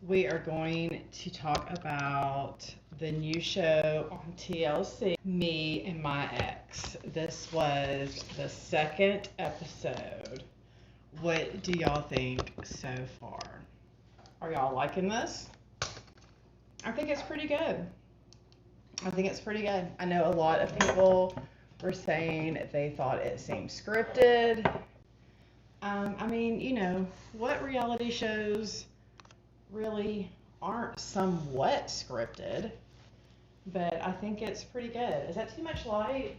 We are going to talk about the new show on TLC, Me and My Ex. This was the second episode. What do y'all think so far? Are y'all liking this? I think it's pretty good. I know a lot of people were saying they thought it seemed scripted. What reality shows really aren't somewhat scripted, but I think it's pretty good. Is that too much light?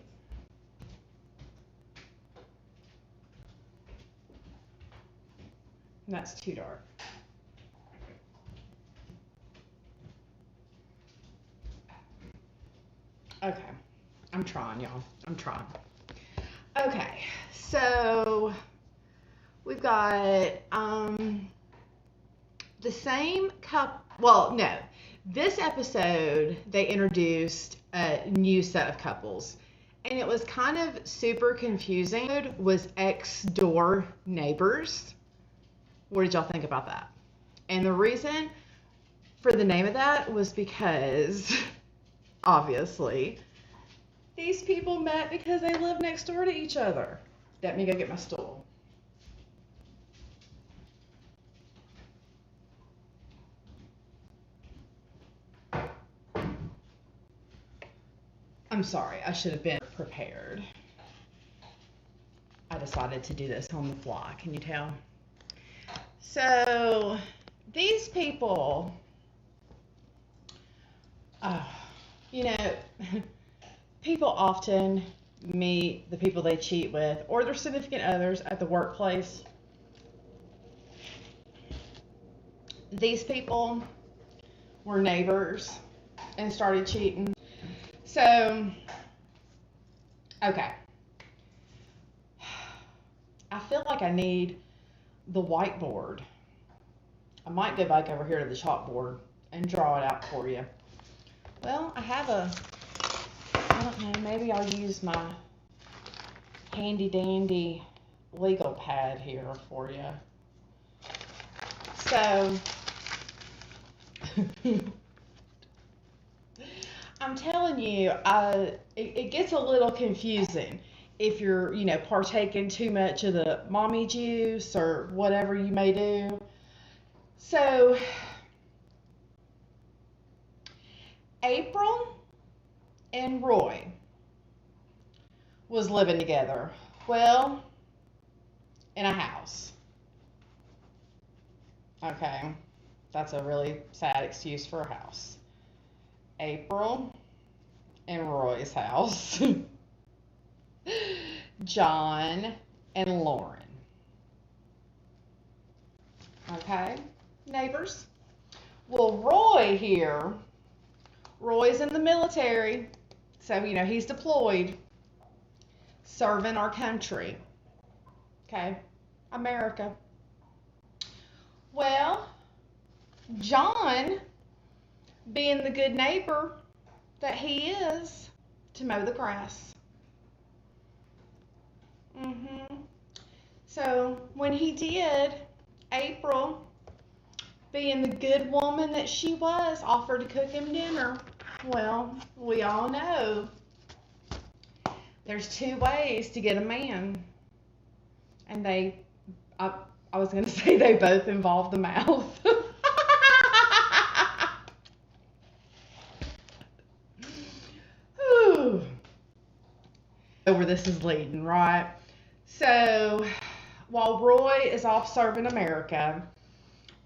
That's too dark. Okay, I'm trying, y'all. I'm trying. Okay, so we've got the same couple. Well, no. This episode, they introduced a new set of couples. And it was kind of super confusing. It was ex-door neighbors. What did y'all think about that? And the reason for the name of that was because, obviously, these people met because they live next door to each other. Let me go get my stool. I'm sorry, I should have been prepared. I decided to do this on the fly, can you tell? So, these people, people often meet the people they cheat with or their significant others at the workplace. These people were neighbors and started cheating. So, okay. I feel like I need the whiteboard. I might go back over here to the chalkboard and draw it out for you. Well, I don't know, maybe I'll use my handy dandy legal pad here for you. So, I'm telling you, it gets a little confusing if you're, partaking too much of the mommy juice or whatever you may do. So, April and Roy was living together. Well, in a house. Okay, that's a really sad excuse for a house. April and Roy's house. John and Lauren. Okay, neighbors. Well, Roy's in the military, so, he's deployed, serving our country. Okay, America. Well, John, being the good neighbor that he is, to mow the grass. So when he did, April, being the good woman that she was, offered to cook him dinner. Well, we all know there's two ways to get a man. And I was going to say they both involve the mouth. Where this is leading, right? So, while Roy is off serving America,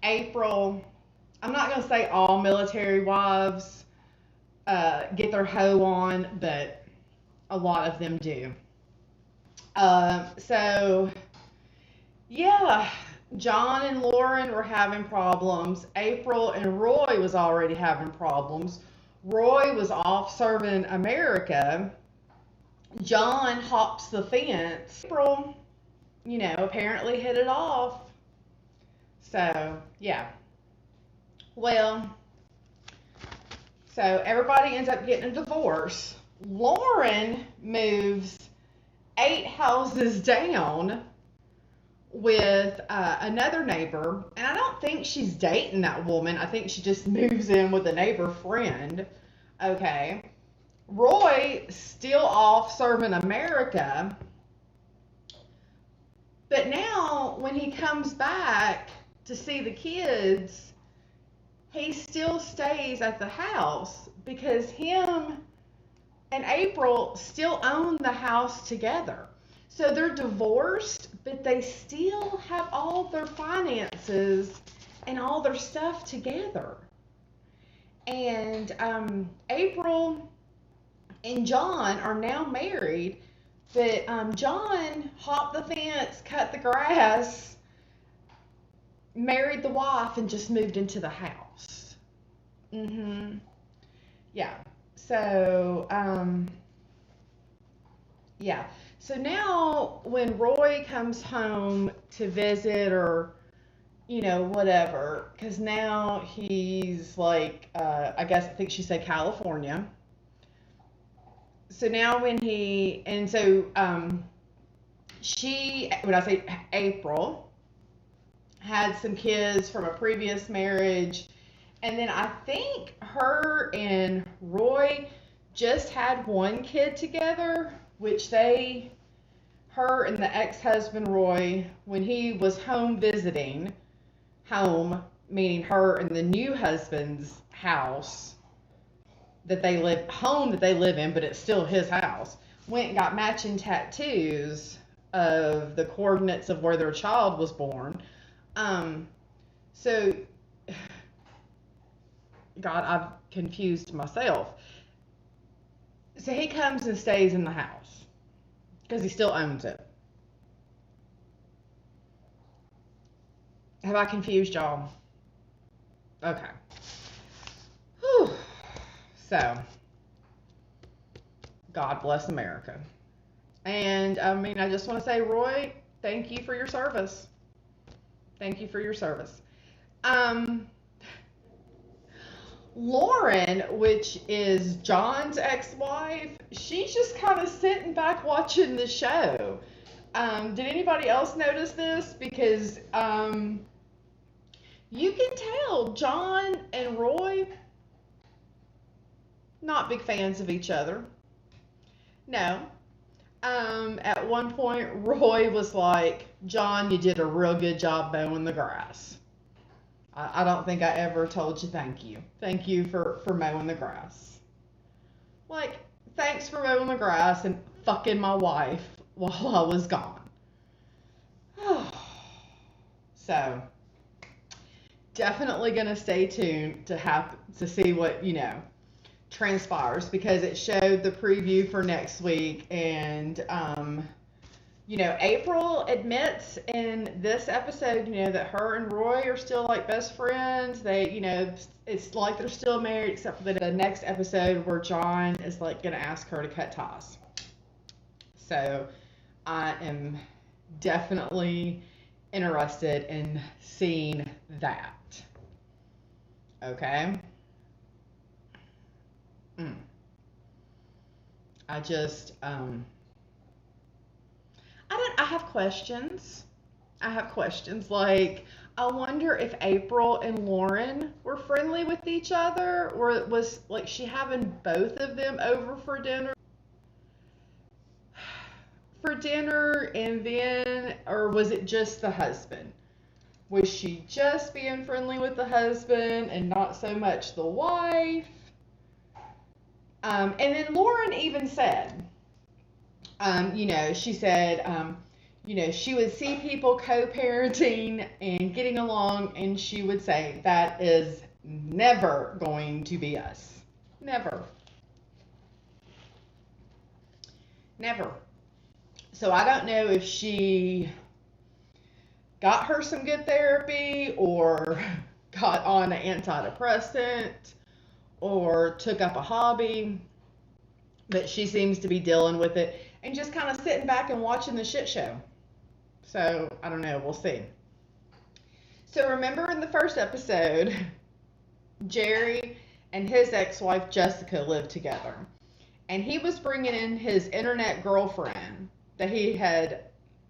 April, I'm not going to say all military wives get their hoe on, but a lot of them do. John and Lauren were having problems. April and Roy was already having problems. Roy was off serving America. John hops the fence. April, apparently hit it off. So, yeah. Well, so everybody ends up getting a divorce. Lauren moves 8 houses down with another neighbor, and I don't think she's dating that woman. I think she just moves in with a neighbor friend. Okay. Roy still off serving America, but now when he comes back to see the kids, he still stays at the house because him and April still own the house together. So they're divorced, but they still have all their finances and all their stuff together. And April and John are now married, but John hopped the fence, cut the grass, married the wife, and just moved into the house. Yeah. So, yeah. So now when Roy comes home to visit or, whatever, because now he's like, I think she said California. So now when when I say April, had some kids from a previous marriage. And then I think her and Roy just had one kid together, which her and the ex-husband Roy, when he was home visiting, home, meaning her and the new husband's house that they live in, but it's still his house, went and got matching tattoos of the coordinates of where their child was born. So, God, I've confused myself. So he comes and stays in the house because he still owns it. Have I confused y'all? Okay. Whew. So, God bless America. And I just want to say, Roy, thank you for your service. Thank you for your service. Lauren, which is John's ex-wife, she's just kind of sitting back watching the show. Did anybody else notice this? Because you can tell John and Roy, not big fans of each other. No. At one point, Roy was like, John, you did a real good job mowing the grass. I don't think I ever told you thank you. Thank you for mowing the grass. Like, thanks for mowing the grass and fucking my wife while I was gone. So, definitely going to stay tuned to see what, transpires, because it showed the preview for next week, and April admits in this episode, that her and Roy are still like best friends. They, it's like they're still married, except for the next episode where John is like going to ask her to cut ties. So I am definitely interested in seeing that. Okay. I have questions. Like, I wonder if April and Lauren were friendly with each other, or was like she having both of them over for dinner, and then, or was it just the husband? Was she just being friendly with the husband and not so much the wife? And then Lauren even said, she said, she would see people co-parenting and getting along, and she would say, that is never going to be us. Never. Never. So I don't know if she got her some good therapy, or got on an antidepressant, or took up a hobby, but she seems to be dealing with it and just kind of sitting back and watching the shit show. So, I don't know. We'll see. So, remember in the first episode, Jerry and his ex-wife Jessica lived together. And he was bringing in his internet girlfriend that he had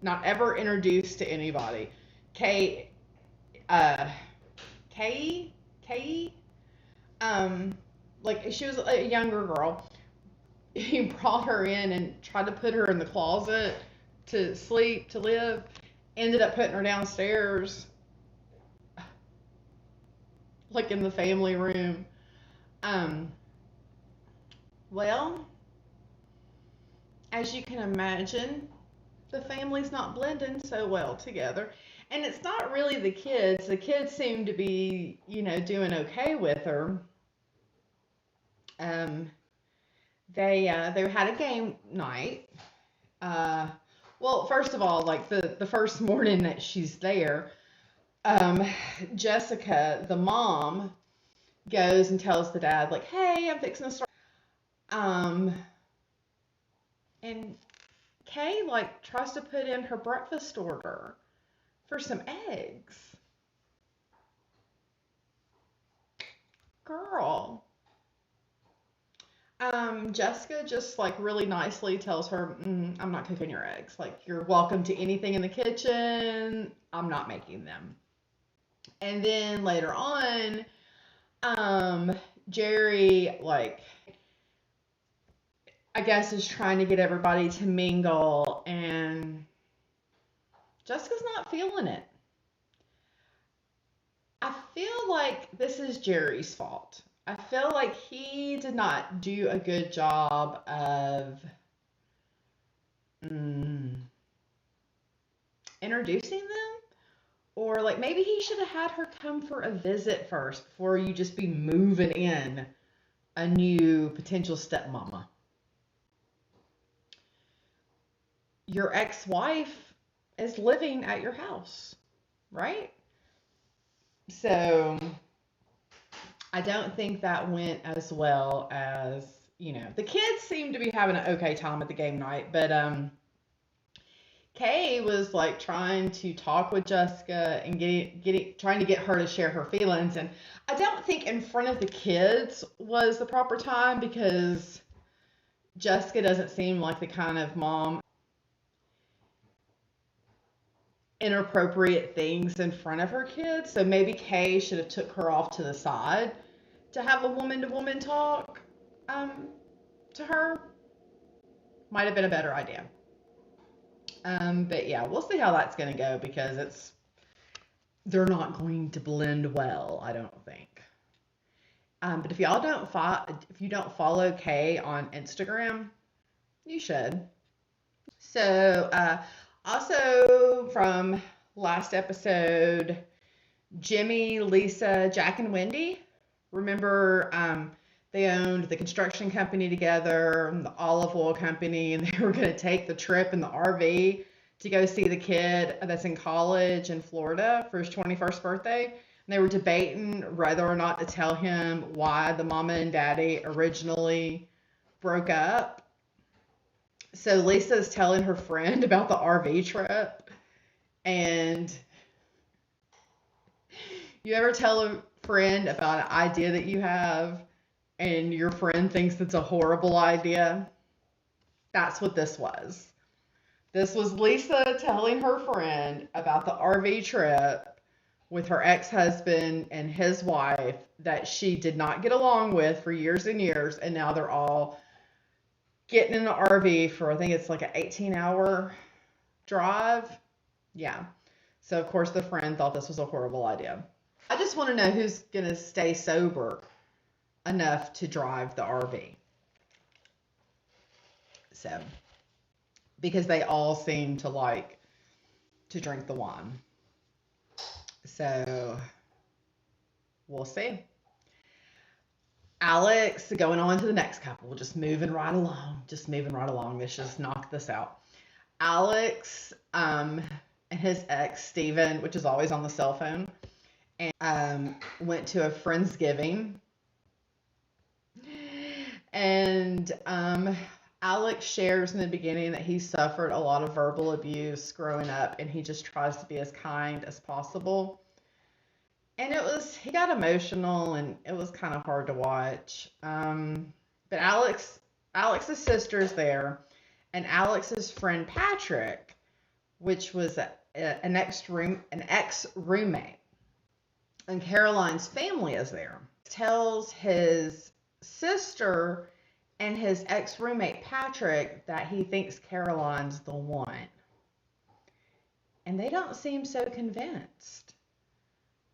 not ever introduced to anybody. Kay, uh, Kay, like she was a younger girl. He brought her in and tried to put her in the closet to sleep, to live. Ended up putting her downstairs, like in the family room. Well, as you can imagine, the family's not blending so well together. And it's not really the kids. The kids seem to be, doing okay with her. They had a game night. Well, first of all, like the first morning that she's there, Jessica, the mom, goes and tells the dad, like, hey, I'm fixing to start. And Kay, like, tries to put in her breakfast order for some eggs. Girl. Jessica just, like, really nicely tells her, I'm not cooking your eggs. Like, you're welcome to anything in the kitchen. I'm not making them. And then later on, Jerry, like, I guess is trying to get everybody to mingle, and Jessica's not feeling it. I feel like this is Jerry's fault. I feel like he did not do a good job of introducing them. Or like maybe he should have had her come for a visit first before you just be moving in a new potential stepmama. Your ex-wife is living at your house, right? So I don't think that went as well as, the kids seemed to be having an okay time at the game night, but Kay was like trying to talk with Jessica and trying to get her to share her feelings, and I don't think in front of the kids was the proper time because Jessica doesn't seem like the kind of mom inappropriate things in front of her kids. So maybe Kay should have took her off to the side to have a woman-to-woman talk to her. Might have been a better idea. But yeah, we'll see how that's going to go because they're not going to blend well, I don't think. But if you don't follow Kay on Instagram, you should. So, also from last episode, Jimmy, Lisa, Jack, and Wendy. Remember, they owned the construction company together, the olive oil company, and they were going to take the trip in the RV to go see the kid that's in college in Florida for his 21st birthday. And they were debating whether or not to tell him why the mama and daddy originally broke up. So Lisa's telling her friend about the RV trip, and you ever tell a friend about an idea that you have and your friend thinks it's a horrible idea? That's what this was. This was Lisa telling her friend about the RV trip with her ex-husband and his wife that she did not get along with for years and years, and now they're all getting in the RV for, I think it's like an 18-hour drive. Yeah. So, of course, the friend thought this was a horrible idea. I just want to know who's going to stay sober enough to drive the RV. So, because they all seem to like to drink the wine. So, we'll see. Alex, going on to the next couple, just moving right along. Let's just knock this out. Alex and his ex, Steven, which is always on the cell phone, and went to a Friendsgiving. And Alex shares in the beginning that he suffered a lot of verbal abuse growing up, and he just tries to be as kind as possible. And he got emotional, and it was kind of hard to watch. But Alex's sister's there, and Alex's friend Patrick which was an ex roommate, and Caroline's family is there. Tells his sister and his ex roommate Patrick that he thinks Caroline's the one, and they don't seem so convinced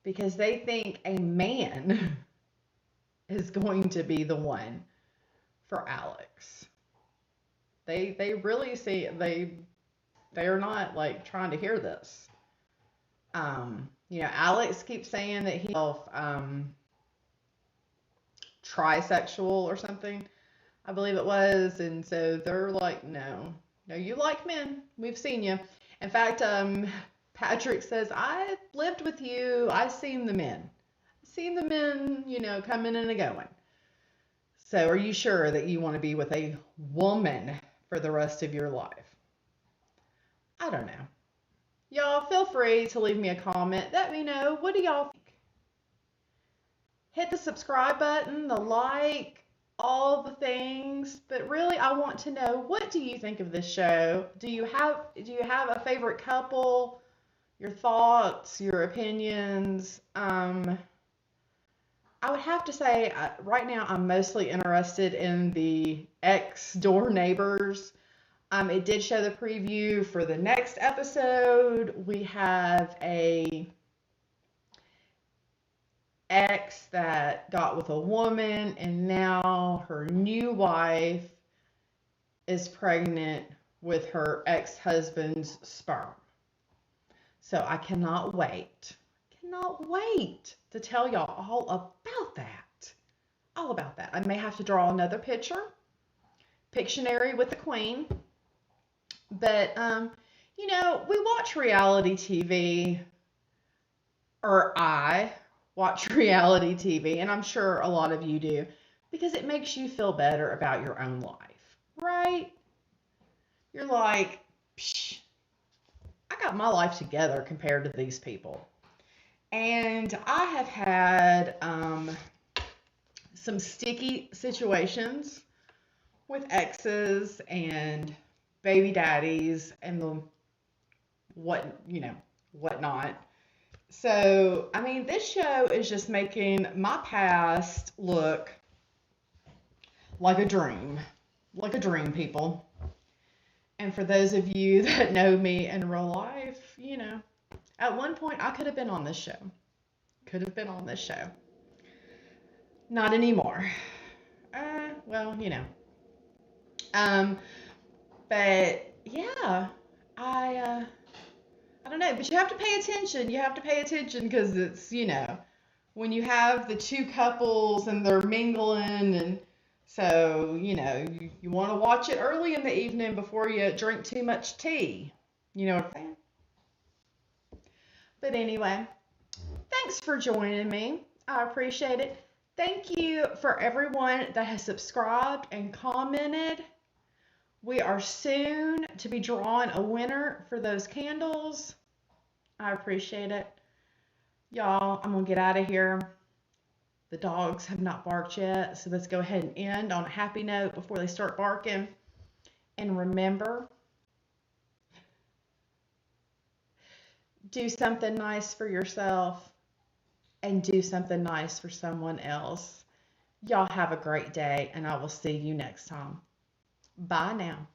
because they think a man is going to be the one for Alex. They really see they're not like trying to hear this. Alex keeps saying that he's trisexual or something, I believe it was, and so they're like, no, you like men. We've seen you. In fact, Patrick says, I lived with you. I've seen the men. Coming and going. So are you sure that you want to be with a woman for the rest of your life? I don't know. Y'all feel free to leave me a comment. Let me know. What do y'all think? Hit the subscribe button, the like, all the things. But really, I want to know, what do you think of this show? Do you have a favorite couple? Your thoughts, your opinions? I would have to say right now I'm mostly interested in the ex-door neighbors. It did show the preview for the next episode. We have a ex that got with a woman, and now her new wife is pregnant with her ex-husband's sperm. So I cannot wait to tell y'all all about that. All about that. I may have to draw another Pictionary with the Queen. But, we watch reality TV, or I watch reality TV, and I'm sure a lot of you do, because it makes you feel better about your own life, right? You're like, psh, I got my life together compared to these people. And I have had some sticky situations with exes and baby daddies and whatnot. So, this show is just making my past look like a dream, people. And for those of you that know me in real life, at one point I could have been on this show. Not anymore. But yeah, I don't know, but you have to pay attention. Because it's, when you have the two couples and they're mingling, and so, you want to watch it early in the evening before you drink too much tea. You know what I'm saying? But anyway, thanks for joining me. I appreciate it. Thank you for everyone that has subscribed and commented. We are soon to be drawing a winner for those candles. I appreciate it. Y'all, I'm going to get out of here. The dogs have not barked yet, so let's go ahead and end on a happy note before they start barking. And remember, do something nice for yourself and do something nice for someone else. Y'all have a great day, and I will see you next time. Bye now.